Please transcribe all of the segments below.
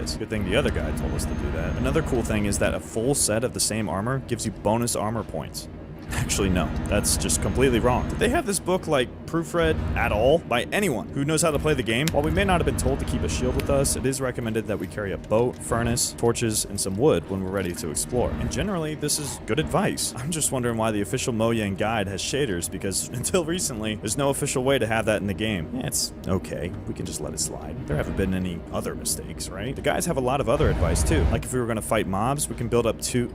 guys. Good thing the other guy told us to do that. Another cool thing is that a full set of the same armor gives you bonus armor points. Actually, no. That's just completely wrong. Did they have this book, like, proofread at all by anyone who knows how to play the game? While we may not have been told to keep a shield with us, it is recommended that we carry a boat, furnace, torches, and some wood when we're ready to explore. And generally, this is good advice. I'm just wondering why the official Mojang guide has shaders, because until recently, there's no official way to have that in the game. Yeah, it's okay. We can just let it slide. There haven't been any other mistakes, right? The guys have a lot of other advice, too. Like if we were going to fight mobs, we can build up two.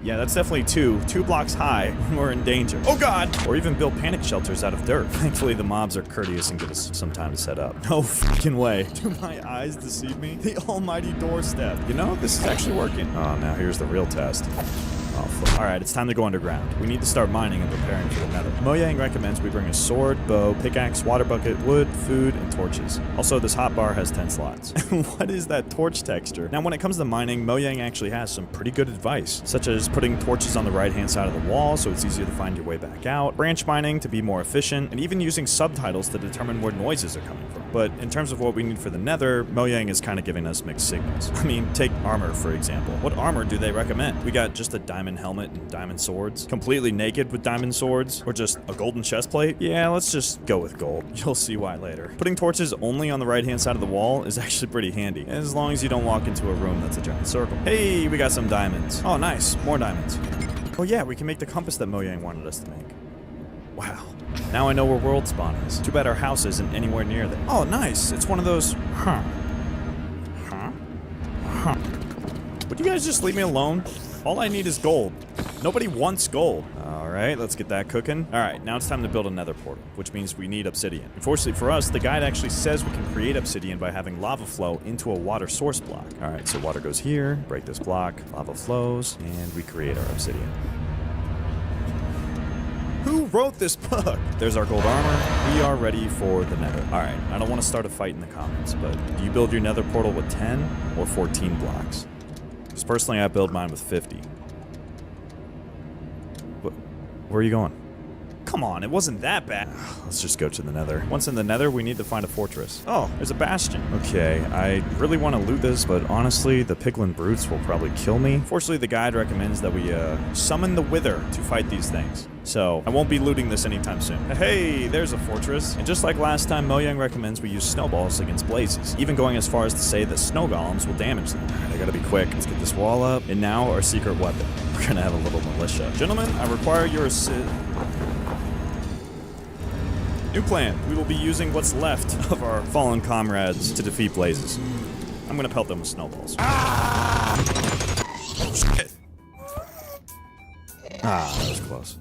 Yeah, that's definitely two blocks high when we're in danger. Oh god! Or even build panic shelters out of dirt. Thankfully, the mobs are courteous and give us some time to set up. No fucking way. Do my eyes deceive me? The almighty doorstep. You know, this is actually working. Oh, now here's the real test. Oh, fuck. Alright, it's time to go underground. We need to start mining and preparing for the nether. Mojang recommends we bring a sword, bow, pickaxe, water bucket, wood, food, and torches. Also, this hotbar has 10 slots. What is that torch texture? Now, when it comes to mining, Mojang actually has some pretty good advice, such as putting torches on the right-hand side of the wall so it's easier to find your way back out, branch mining to be more efficient, and even using subtitles to determine where noises are coming from. But in terms of what we need for the nether, Mojang is kind of giving us mixed signals. I mean, take armor, for example. What armor do they recommend? We got just a diamond helmet and diamond swords, completely naked with diamond swords, or just a golden chest plate? Yeah, let's just go with gold. You'll see why later. Putting torches only on the right-hand side of the wall is actually pretty handy, as long as you don't walk into a room that's a giant circle. Hey, we got some diamonds. Oh, nice. More diamonds. Oh yeah, we can make the compass that Mojang wanted us to make. Wow. Now I know where world spawn is. Too bad our house isn't anywhere near there. Oh, nice. It's one of those... Would you guys just leave me alone? All I need is gold. Nobody wants gold. Alright, let's get that cooking. Alright, now it's time to build a nether portal, which means we need obsidian. Unfortunately for us, the guide actually says we can create obsidian by having lava flow into a water source block. Alright, so water goes here, break this block, lava flows, and we create our obsidian. Who wrote this book? There's our gold armor. We are ready for the nether. Alright, I don't want to start a fight in the comments, but do you build your nether portal with 10 or 14 blocks? Because personally, I build mine with 50. Where are you going? Come on, it wasn't that bad. Let's just go to the nether. Once in the nether, we need to find a fortress. Oh, there's a bastion. Okay, I really want to loot this, but honestly, the piglin brutes will probably kill me. Fortunately, the guide recommends that we summon the wither to fight these things. So, I won't be looting this anytime soon. Hey, there's a fortress. And just like last time, Mojang recommends we use snowballs against blazes, even going as far as to say that snow golems will damage them. Alright, I gotta be quick. Let's get this wall up. And now, our secret weapon. We're gonna have a little militia. Gentlemen, I require your assist. New plan. We will be using what's left of our fallen comrades to defeat blazes. I'm gonna pelt them with snowballs. Ah! Oh, shit. Ah, that was close.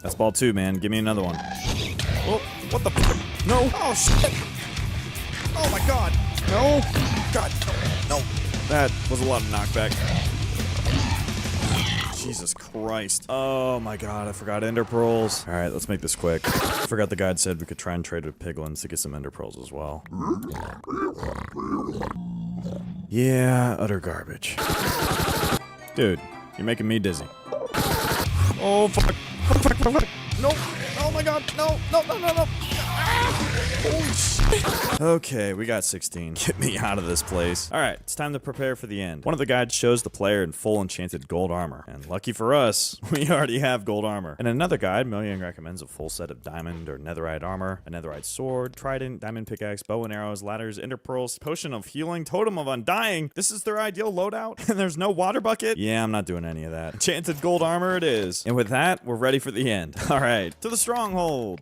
That's ball 2, man. Give me another one. Oh, what the fuck? No. Oh, shit. Oh, my God. No. God, no. That was a lot of knockback. Jesus Christ. Oh my god, I forgot ender pearls. Alright, let's make this quick. I forgot the guide said we could try and trade with piglins to get some ender pearls as well. Yeah, utter garbage. Dude, you're making me dizzy. Oh fuck. Oh, fuck, fuck, fuck. No. Oh my god. No. No, no, no, no. Holy shit. Okay, we got 16. Get me out of this place. Alright, it's time to prepare for the end. One of the guides shows the player in full enchanted gold armor. And lucky for us, we already have gold armor. And another guide, Mojang recommends a full set of diamond or netherite armor, a netherite sword, trident, diamond pickaxe, bow and arrows, ladders, ender pearls, potion of healing, totem of undying. This is their ideal loadout? And there's no water bucket? Yeah, I'm not doing any of that. Enchanted gold armor it is. And with that, we're ready for the end. Alright, to the stronghold.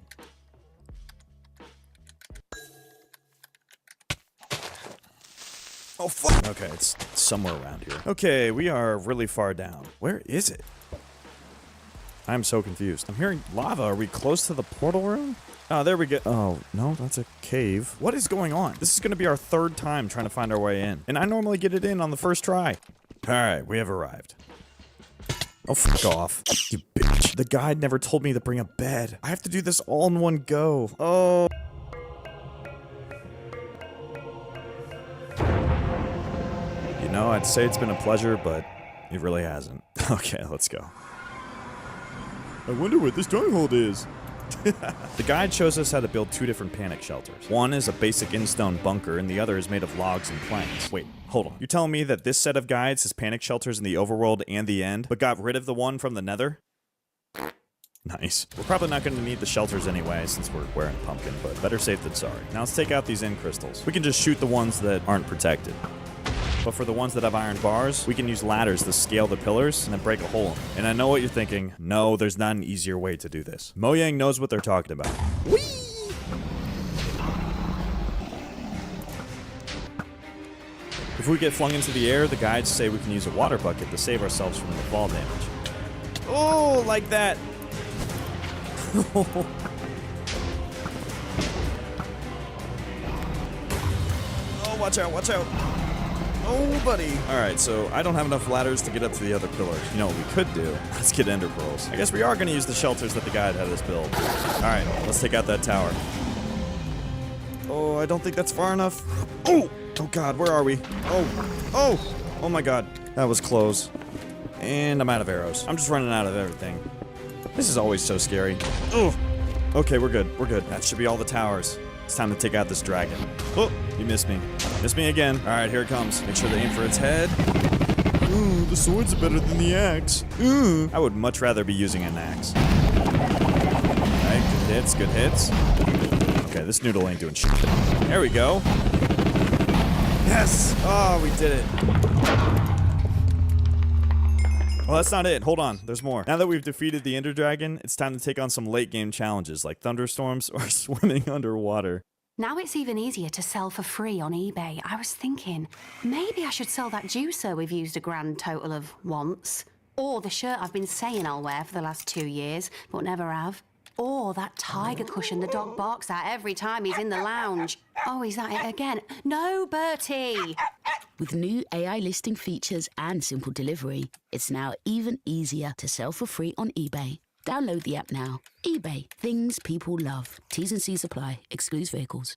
Oh, fuck! Okay, it's somewhere around here. Okay, we are really far down. Where is it? I'm so confused. I'm hearing lava. Are we close to the portal room? Oh, there we go. Oh, no, that's a cave. What is going on? This is going to be our 3rd time trying to find our way in. And I normally get it in on the first try. Alright, we have arrived. Oh, fuck off. You bitch. The guide never told me to bring a bed. I have to do this all in one go. Oh... You know, I'd say it's been a pleasure, but it really hasn't. Okay, let's go. I wonder what this stronghold is. The guide shows us how to build 2 different panic shelters. One is a basic in-stone bunker, and the other is made of logs and planks. Wait, hold on. You're telling me that this set of guides has panic shelters in the overworld and the end, but got rid of the one from the nether? Nice. We're probably not going to need the shelters anyway, since we're wearing pumpkin, but better safe than sorry. Now let's take out these end crystals. We can just shoot the ones that aren't protected. But for the ones that have iron bars, we can use ladders to scale the pillars and then break a hole in them. And I know what you're thinking. No, there's not an easier way to do this. Mojang knows what they're talking about. Whee! If we get flung into the air, the guides say we can use a water bucket to save ourselves from the fall damage. Oh, like that. Oh, watch out, watch out. Oh, buddy. Alright, so I don't have enough ladders to get up to the other pillars. You know what we could do? Let's get ender pearls. I guess we are going to use the shelters that the guide had us build. Alright, let's take out that tower. Oh, I don't think that's far enough. Oh! Oh god, where are we? Oh my god. That was close. And I'm out of arrows. I'm just running out of everything. This is always so scary. Oh! Okay, we're good. We're good. That should be all the towers. It's time to take out this dragon. Oh, you missed me. Missed me again. Alright, here it comes. Make sure to aim for its head. Ooh, the sword's better than the axe. Ooh. I would much rather be using an axe. Alright, good hits, good hits. Okay, this noodle ain't doing shit. There we go. Yes! Oh, we did it. Well, that's not it. Hold on. There's more. Now that we've defeated the Ender Dragon, it's time to take on some late game challenges like thunderstorms or swimming underwater. Now it's even easier to sell for free on eBay. I was thinking, maybe I should sell that juicer we've used a grand total of once. Or the shirt I've been saying I'll wear for the last 2 years, but never have. Or that tiger cushion the dog barks at every time he's in the lounge. Oh, is that it again? No, Bertie! With new AI listing features and simple delivery, it's now even easier to sell for free on eBay. Download the app now. eBay. Things people love. T's and C's apply. Excludes vehicles.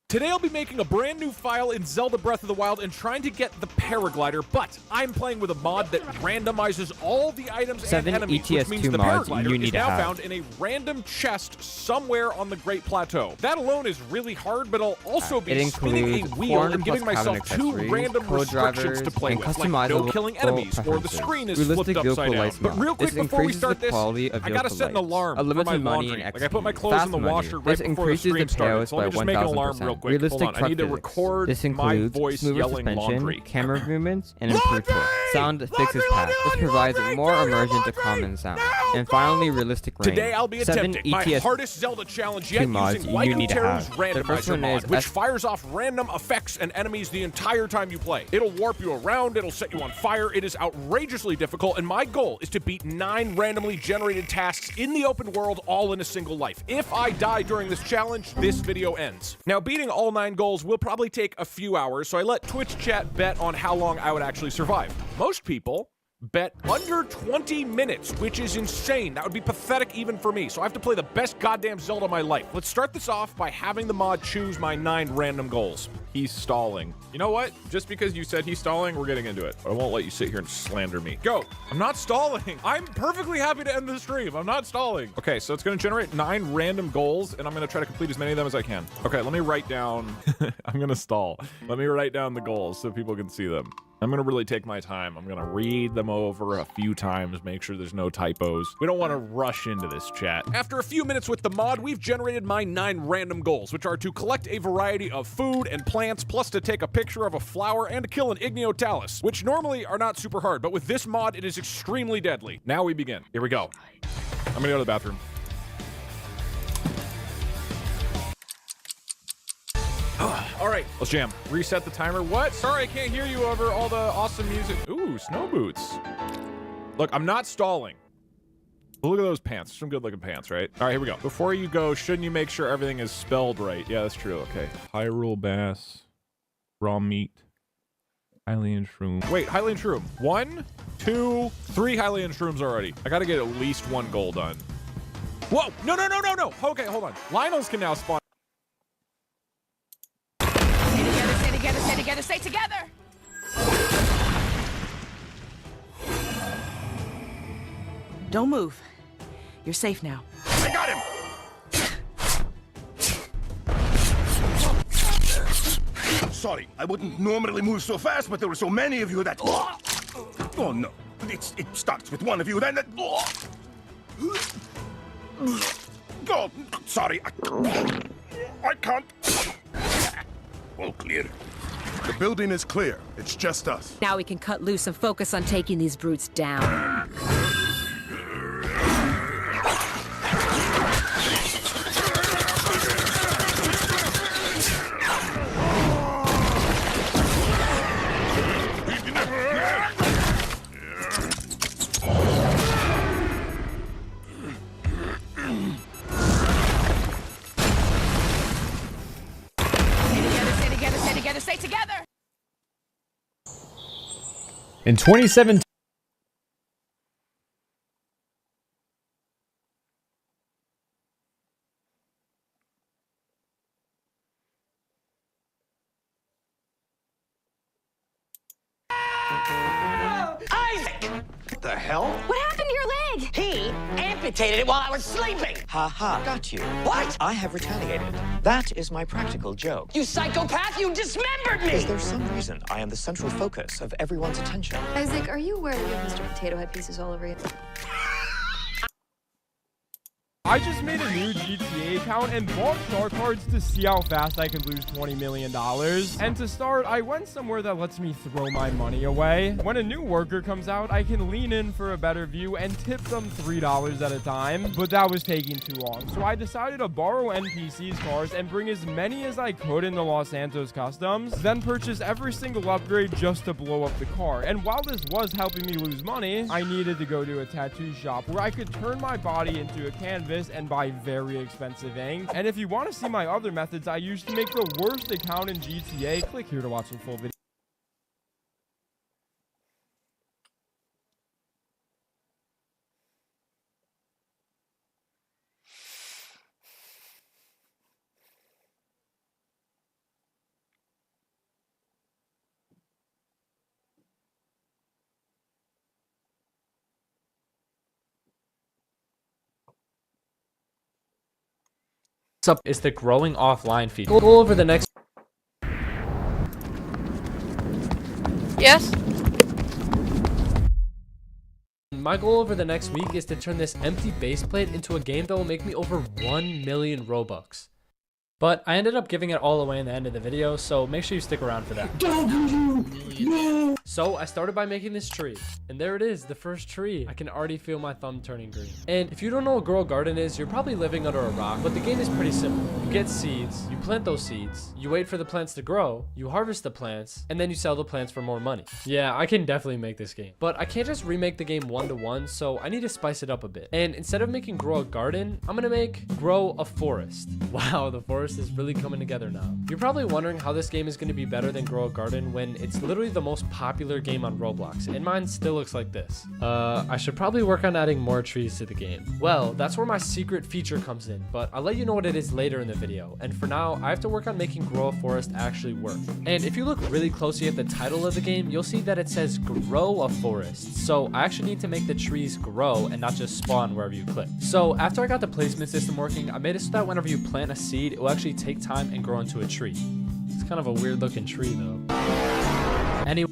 Today I'll be making a brand new file in Zelda Breath of the Wild and trying to get the paraglider, but I'm playing with a mod that randomizes all the items and enemies, which means the paraglider is now found in a random chest somewhere on the Great Plateau. That alone is really hard, but I'll also be spinning a wheel and giving myself 2 random restrictions to play with, like no killing enemies or the screen is flipped upside down. But real quick before we start this, I gotta set an alarm for my laundry. Like I put my clothes in the washer right before the stream started, so let me just make an alarm real quick. Realistic Hold on, I need to record this my includes voice smoother yelling suspension, laundry. camera movements, and improved torque. Sound fixes path. This provides more immersion to common sound. And finally, realistic range. Today I'll be attempting my hardest Zelda challenge yet using Lycan Teru's randomizer mod, which fires off random effects and enemies the entire time you play. It'll warp you around, it'll set you on fire, it is outrageously difficult, and my goal is to beat 9 randomly generated tasks in the open world all in a single life. If I die during this challenge, this video ends. Now, beating all 9 goals will probably take a few hours, so I let Twitch chat bet on how long I would actually survive. Most people bet under 20 minutes, which is insane. That would be pathetic even for me, so I have to play the best goddamn Zelda of my life. Let's start this off by having the mod choose my 9 random goals. He's stalling. You know what? Just because you said he's stalling, we're getting into it. I won't let you sit here and slander me. Go! I'm not stalling! I'm perfectly happy to end the stream. I'm not stalling. Okay, so it's gonna generate 9 random goals, and I'm gonna try to complete as many of them as I can. Okay, let me write down... I'm gonna stall. Let me write down the goals so people can see them. I'm gonna really take my time. I'm gonna read them over a few times, make sure there's no typos. We don't wanna rush into this, chat. After a few minutes with the mod, we've generated my 9 random goals, which are to collect a variety of food and plants, plus to take a picture of a flower and kill an Igniotalus, which normally are not super hard, but with this mod, it is extremely deadly. Now we begin. Here we go. I'm gonna go to the bathroom. All right, let's jam. Reset the timer. What? Sorry, I can't hear you over all the awesome music. Ooh, snow boots. Look, I'm not stalling. Look at those pants. Some good looking pants, right? All right, here we go. Before you go, shouldn't you make sure everything is spelled right? Yeah, that's true. Okay. Hyrule Bass. Raw meat. Hylian Shroom. Wait, Hylian Shroom. 1, 2, 3 Hylian Shrooms already. I gotta get at least 1 goal done. Whoa! No, no, no, no, no! Okay, hold on. Lionels can now spawn. Stay together, stay together, stay together! Don't move. You're safe now. I got him! Sorry, I wouldn't normally move so fast, but there were so many of you that... Oh, no. It starts with one of you, then... Oh, sorry. I can't... All clear. The building is clear. It's just us. Now we can cut loose and focus on taking these brutes down. Stay together! In 2017, Isaac! What the hell? What happened to your leg? He amputated it while I was sleeping. Ha ha, got you. What? I have retaliated. That is my practical joke. You psychopath! You dismembered me! Is there some reason I am the central focus of everyone's attention? Isaac, are you aware that you have Mr. Potato Head pieces all over you? I just made a new GTA account and bought shark cards to see how fast I could lose $20 million. And to start, I went somewhere that lets me throw my money away. When a new worker comes out, I can lean in for a better view and tip them $3 at a time, but that was taking too long. So I decided to borrow NPCs' cars and bring as many as I could in the Los Santos Customs, then purchase every single upgrade just to blow up the car. And while this was helping me lose money, I needed to go to a tattoo shop where I could turn my body into a canvas and buy very expensive ink. And if you want to see my other methods I used to make the worst account in GTA, click here to watch the full video. Up is the growing offline feature. Go over the next. Yes? My goal over the next week is to turn this empty base plate into a game that will make me over 1 million Robux. But I ended up giving it all away in the end of the video, so make sure you stick around for that. No! So I started by making this tree, and there it is, the first tree. I can already feel my thumb turning green. And if you don't know what Grow a Garden is, you're probably living under a rock, but the game is pretty simple. You get seeds, you plant those seeds, you wait for the plants to grow, you harvest the plants, and then you sell the plants for more money. Yeah, I can definitely make this game. But I can't just remake the game one-to-one, so I need to spice it up a bit. And instead of making Grow a Garden, I'm gonna make Grow a Forest. Wow, the forest is really coming together now. You're probably wondering how this game is going to be better than Grow a Garden when it's literally the most popular game on Roblox, and mine still looks like this. I should probably work on adding more trees to the game. Well, that's where my secret feature comes in, but I'll let you know what it is later in the video. And for now, I have to work on making Grow a Forest actually work. And if you look really closely at the title of the game, you'll see that it says Grow a Forest. So I actually need to make the trees grow and not just spawn wherever you click. So after I got the placement system working, I made it so that whenever you plant a seed, it will actually take time and grow into a tree. It's kind of a weird looking tree though. Anyway.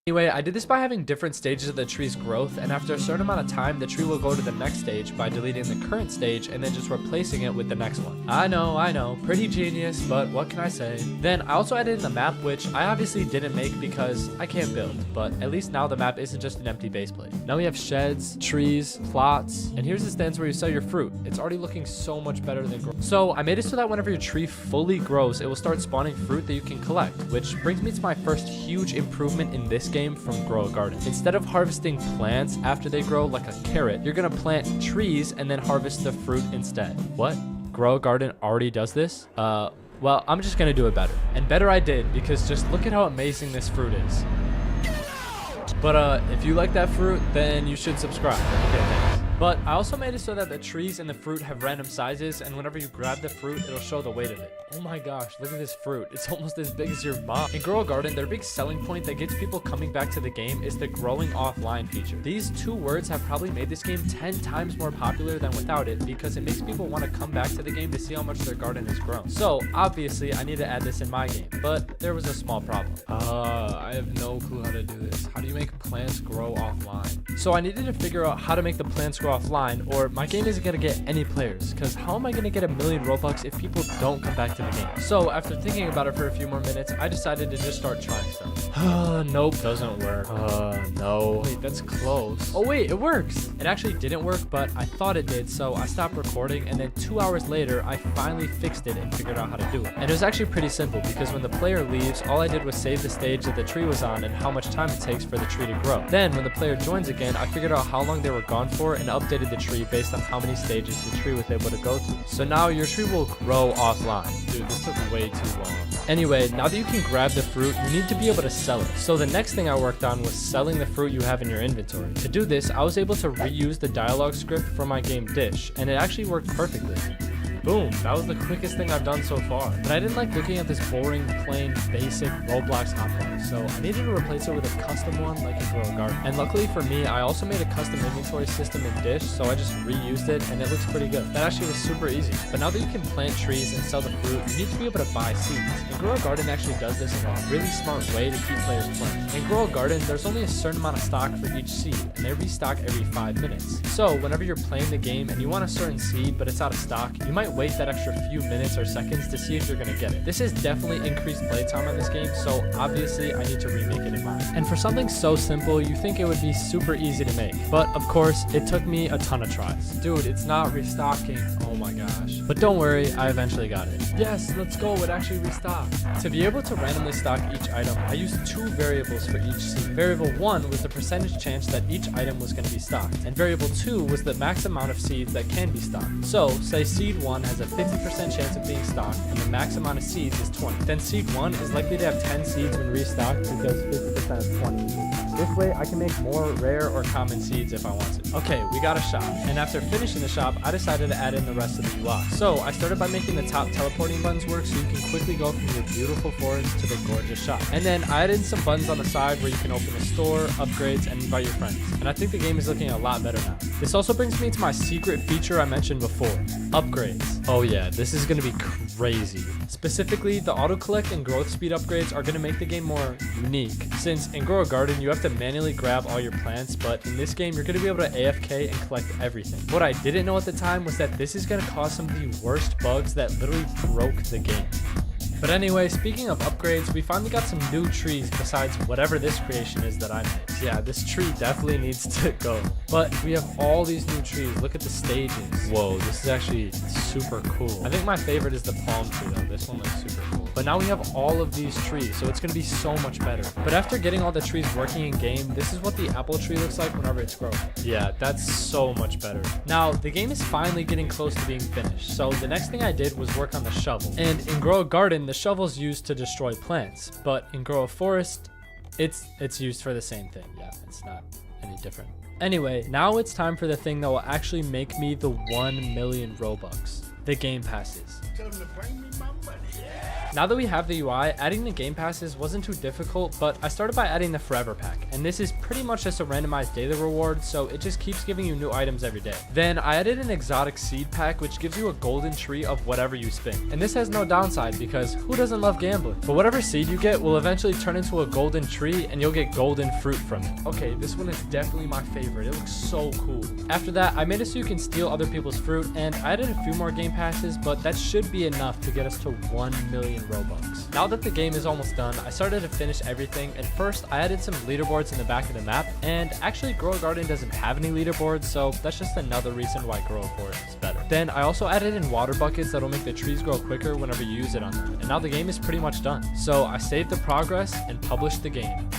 Anyway, I did this by having different stages of the tree's growth, and after a certain amount of time, the tree will go to the next stage by deleting the current stage and then just replacing it with the next one. I know, pretty genius, but what can I say? Then I also added in the map, which I obviously didn't make because I can't build, but at least now the map isn't just an empty base plate. Now we have sheds, trees, plots, and here's the stands where you sell your fruit. It's already looking so much better than growth. So I made it so that whenever your tree fully grows, it will start spawning fruit that you can collect, which brings me to my first huge improvement in this game from Grow a Garden. Instead of harvesting plants after they grow like a carrot, you're gonna plant trees and then harvest the fruit instead. What? Grow a Garden already does this? Well, I'm just gonna do it better. And better I did, because just look at how amazing this fruit is. But if you like that fruit, then you should subscribe. Okay, thanks. But I also made it so that the trees and the fruit have random sizes, and whenever you grab the fruit, it'll show the weight of it. Oh my gosh, look at this fruit. It's almost as big as your mom. In Grow a Garden, their big selling point that gets people coming back to the game is the growing offline feature. These two words have probably made this game 10 times more popular than without it, because it makes people want to come back to the game to see how much their garden has grown. So obviously I need to add this in my game, but there was a small problem. I have no clue how to do this. How do you make plants grow offline? So I needed to figure out how to make the plants grow offline, or my game isn't gonna get any players, because how am I gonna get 1,000,000 Robux if people don't come back to the game? So after thinking about it for a few more minutes, I decided to just start trying stuff. Nope, doesn't work. No. Wait, that's close. Oh wait, it works. It actually didn't work, but I thought it did, so I stopped recording, and then 2 hours later, I finally fixed it and figured out how to do it. And it was actually pretty simple, because when the player leaves, all I did was save the stage that the tree was on and how much time it takes for the tree to grow. Then when the player joins again, I figured out how long they were gone for and updated the tree based on how many stages the tree was able to go through. So now your tree will grow offline. Dude, this took way too long. Anyway, now that you can grab the fruit, you need to be able to sell it. So the next thing I worked on was selling the fruit you have in your inventory. To do this, I was able to reuse the dialogue script from my game Dish, and it actually worked perfectly. Boom, that was the quickest thing I've done so far. But I didn't like looking at this boring, plain, basic Roblox hotbar, so I needed to replace it with a custom one like in Grow a Garden. And luckily for me, I also made a custom inventory system in Dish, so I just reused it and it looks pretty good. That actually was super easy. But now that you can plant trees and sell the fruit, you need to be able to buy seeds. And Grow a Garden actually does this in a really smart way to keep players playing. In Grow a Garden, there's only a certain amount of stock for each seed, and they restock every 5 minutes. So whenever you're playing the game and you want a certain seed but it's out of stock, you might wait that extra few minutes or seconds to see if you're gonna get it. This has definitely increased playtime on this game, so obviously I need to remake it in mine. And for something so simple, you think it would be super easy to make. But of course, it took me a ton of tries. Dude, it's not restocking. Oh my gosh. But don't worry, I eventually got it. Yes, let's go, it actually restocked. To be able to randomly stock each item, I used 2 variables for each seed. Variable 1 was the percentage chance that each item was gonna be stocked, and variable 2 was the max amount of seeds that can be stocked. So, say seed 1 has a 50% chance of being stocked, and the max amount of seeds is 20. Then seed 1 is likely to have 10 seeds when restocked, because 50% of 20 is 20. This way, I can make more rare or common seeds if I want to. Okay, we got a shop, and after finishing the shop, I decided to add in the rest of the UI. So, I started by making the top teleporting buttons work so you can quickly go from your beautiful forest to the gorgeous shop. And then I added some buttons on the side where you can open a store, upgrades, and invite your friends. And I think the game is looking a lot better now. This also brings me to my secret feature I mentioned before, upgrades. Oh yeah, this is gonna be crazy. Specifically, the auto collect and growth speed upgrades are gonna make the game more unique. Since in Grow a Garden, you have to manually grab all your plants, but in this game, you're gonna be able to AFK and collect everything. What I didn't know at the time was that this is gonna cause some of the worst bugs that literally broke the game. But anyway, speaking of upgrades, we finally got some new trees besides whatever this creation is that I made. Yeah, this tree definitely needs to go. But we have all these new trees. Look at the stages. Whoa, this is actually super cool. I think my favorite is the palm tree though. This one looks super cool. But now we have all of these trees, so it's gonna be so much better. But after getting all the trees working in game, this is what the apple tree looks like whenever it's growing. Yeah, that's so much better. Now, the game is finally getting close to being finished. So the next thing I did was work on the shovel. And in Grow a Garden, the shovel's used to destroy plants, but in Grow a Forest, it's used for the same thing. Yeah, it's not any different. Anyway, now it's time for the thing that will actually make me the 1,000,000 Robux. The game passes. Tell them to bring me my money. Yeah. Now that we have the UI, adding the game passes wasn't too difficult, but I started by adding the Forever Pack, and this is pretty much just a randomized daily reward, so it just keeps giving you new items every day. Then I added an exotic seed pack, which gives you a golden tree of whatever you spin. And this has no downside because who doesn't love gambling? But whatever seed you get will eventually turn into a golden tree and you'll get golden fruit from it. Okay, this one is definitely my favorite. It looks so cool. After that, I made it so you can steal other people's fruit, and I added a few more game passes, but that should be enough to get us to 1 million Robux. Now that the game is almost done, I started to finish everything, and first I added some leaderboards in the back of the map, and actually Grow a Garden doesn't have any leaderboards, so that's just another reason why Grow a Forest is better. Then I also added in water buckets that'll make the trees grow quicker whenever you use it on them, and now the game is pretty much done. So I saved the progress and published the game.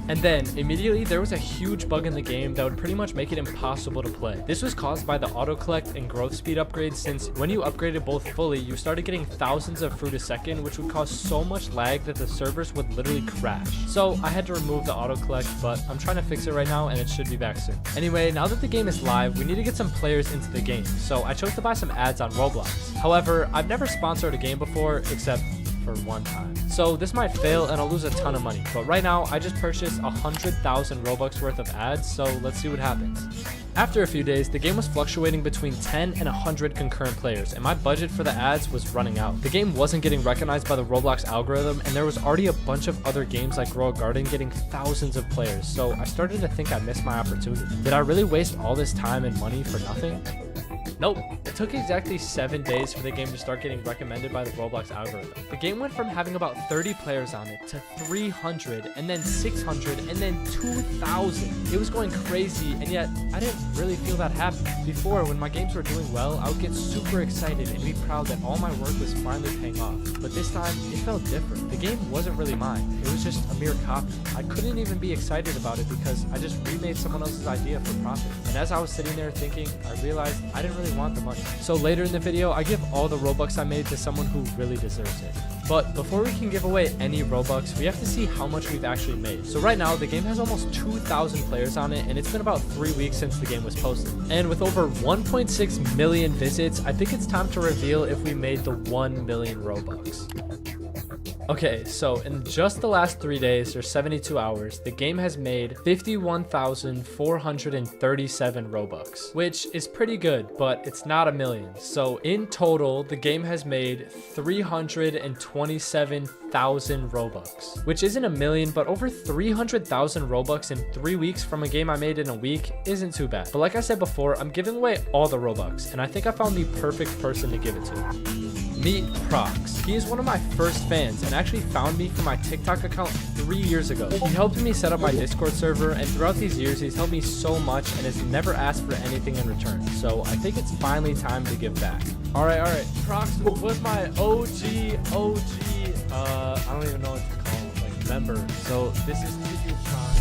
And then, immediately, there was a huge bug in the game that would pretty much make it impossible to play. This was caused by the auto-collect and growth speed upgrades, since when you upgraded both fully, you started getting thousands of fruit a second, which would cause so much lag that the servers would literally crash. So I had to remove the auto-collect, but I'm trying to fix it right now, and it should be back soon. Anyway, now that the game is live, we need to get some players into the game, so I chose to buy some ads on Roblox. However, I've never sponsored a game before, except for one time. So this might fail and I'll lose a ton of money, but right now I just purchased 100,000 Robux worth of ads, so let's see what happens. After a few days, the game was fluctuating between 10 and 100 concurrent players, and my budget for the ads was running out. The game wasn't getting recognized by the Roblox algorithm, and there was already a bunch of other games like Grow a Garden getting thousands of players, so I started to think I missed my opportunity. Did I really waste all this time and money for nothing? Nope. It took exactly 7 days for the game to start getting recommended by the Roblox algorithm. The game went from having about 30 players on it to 300, and then 600, and then 2,000. It was going crazy, and yet I didn't really feel that happy. Before, when my games were doing well, I would get super excited and be proud that all my work was finally paying off. But this time, it felt different. The game wasn't really mine. It was just a mere copy. I couldn't even be excited about it because I just remade someone else's idea for profit. And as I was sitting there thinking, I realized I didn't really want the money. So later in the video, I give all the Robux I made to someone who really deserves it. But before we can give away any Robux, we have to see how much we've actually made. So right now, the game has almost 2,000 players on it, and it's been about 3 weeks since the game was posted. And with over 1.6 million visits, I think it's time to reveal if we made the 1 million Robux. Okay, so in just the last 3 days, or 72 hours, the game has made 51,437 Robux, which is pretty good, but it's not a million. So in total, the game has made 327,000 Robux, which isn't a million, but over 300,000 Robux in 3 weeks from a game I made in a week isn't too bad. But like I said before, I'm giving away all the Robux, and I think I found the perfect person to give it to. Meet Prox. He is one of my first fans and actually found me from my TikTok account 3 years ago. He helped me set up my Discord server, and throughout these years, he's helped me so much and has never asked for anything in return. So I think it's finally time to give back. All right. Prox was my OG, I don't even know what to call him, like member. So this is to you, Prox.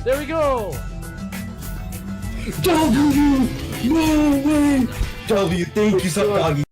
There we go. W, no way. W, thank you so much.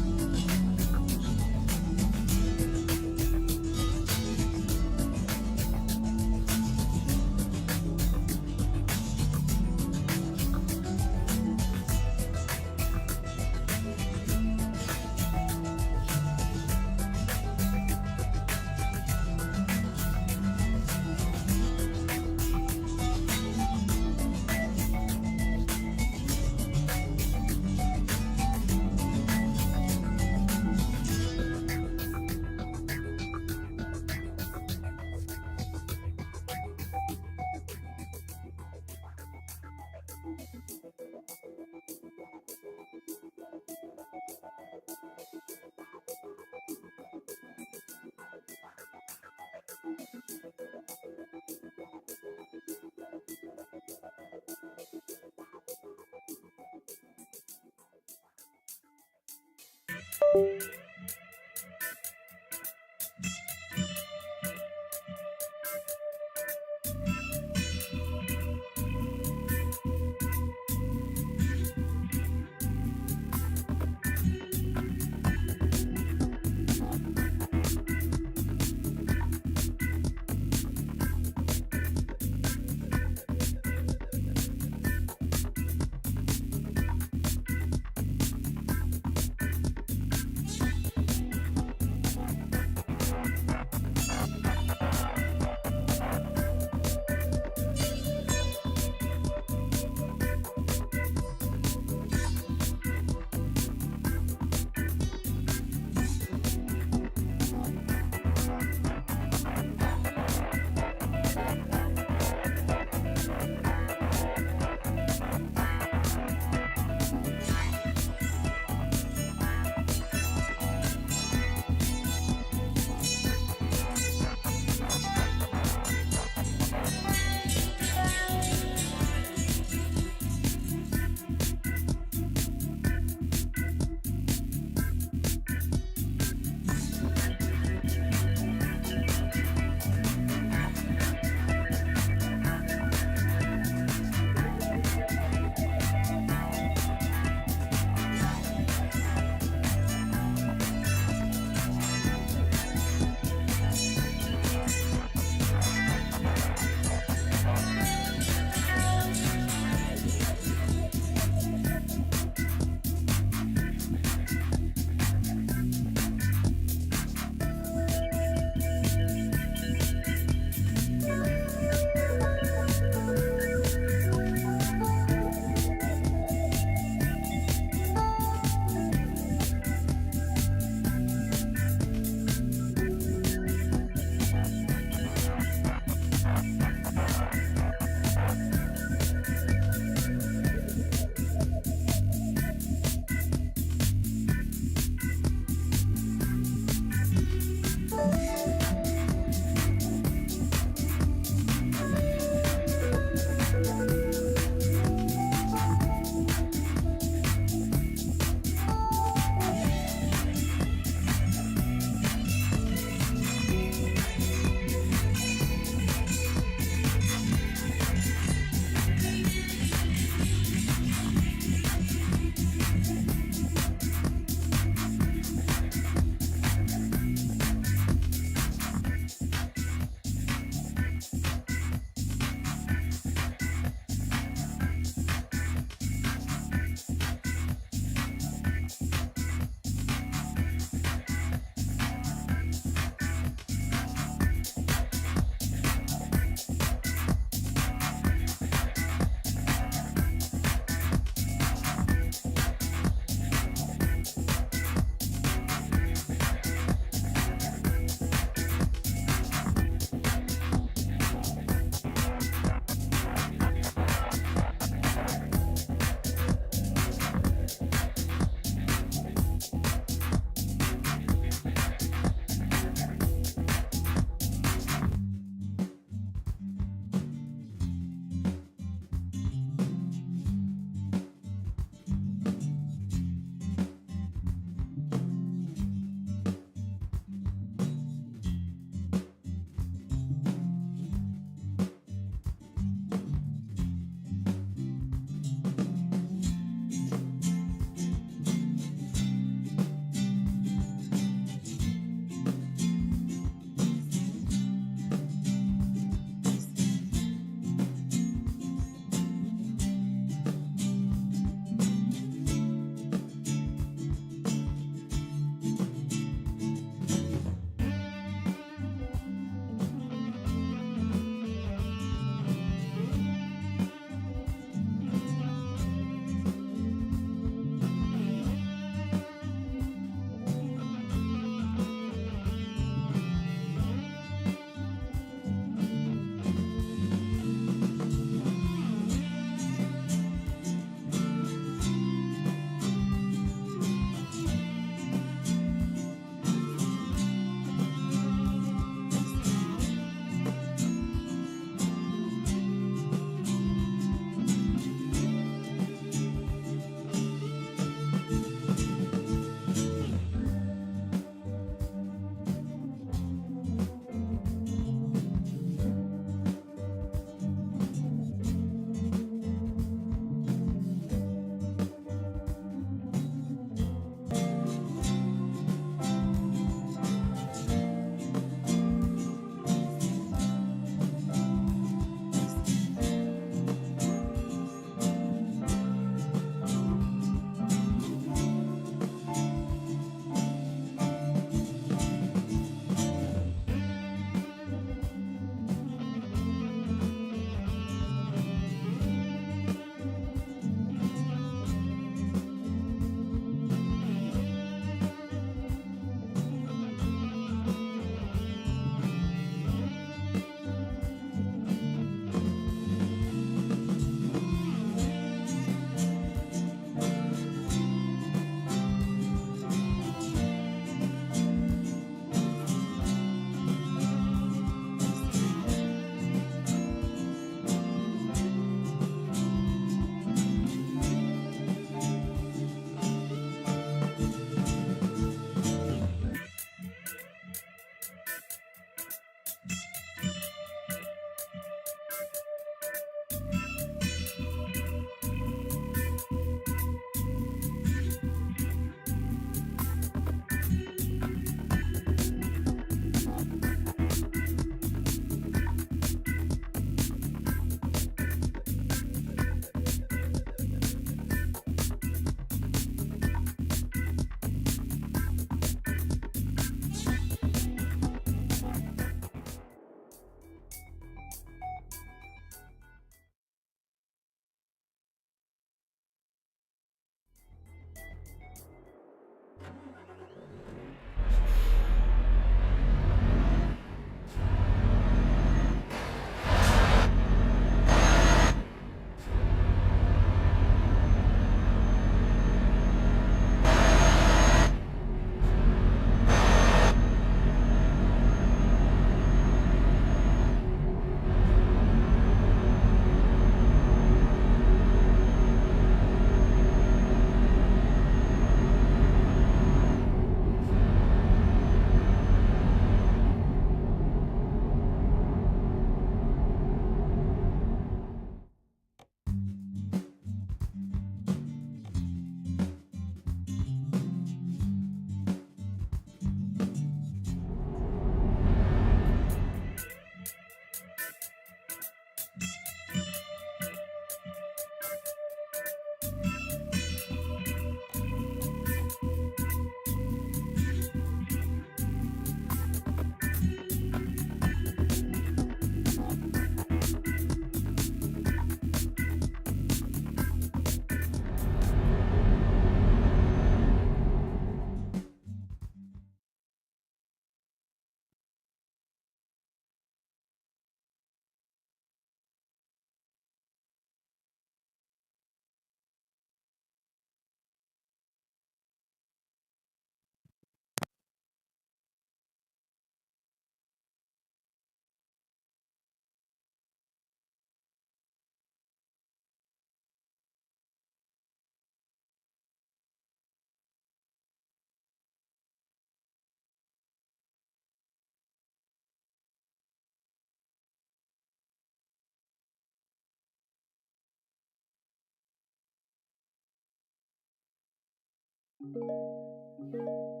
you.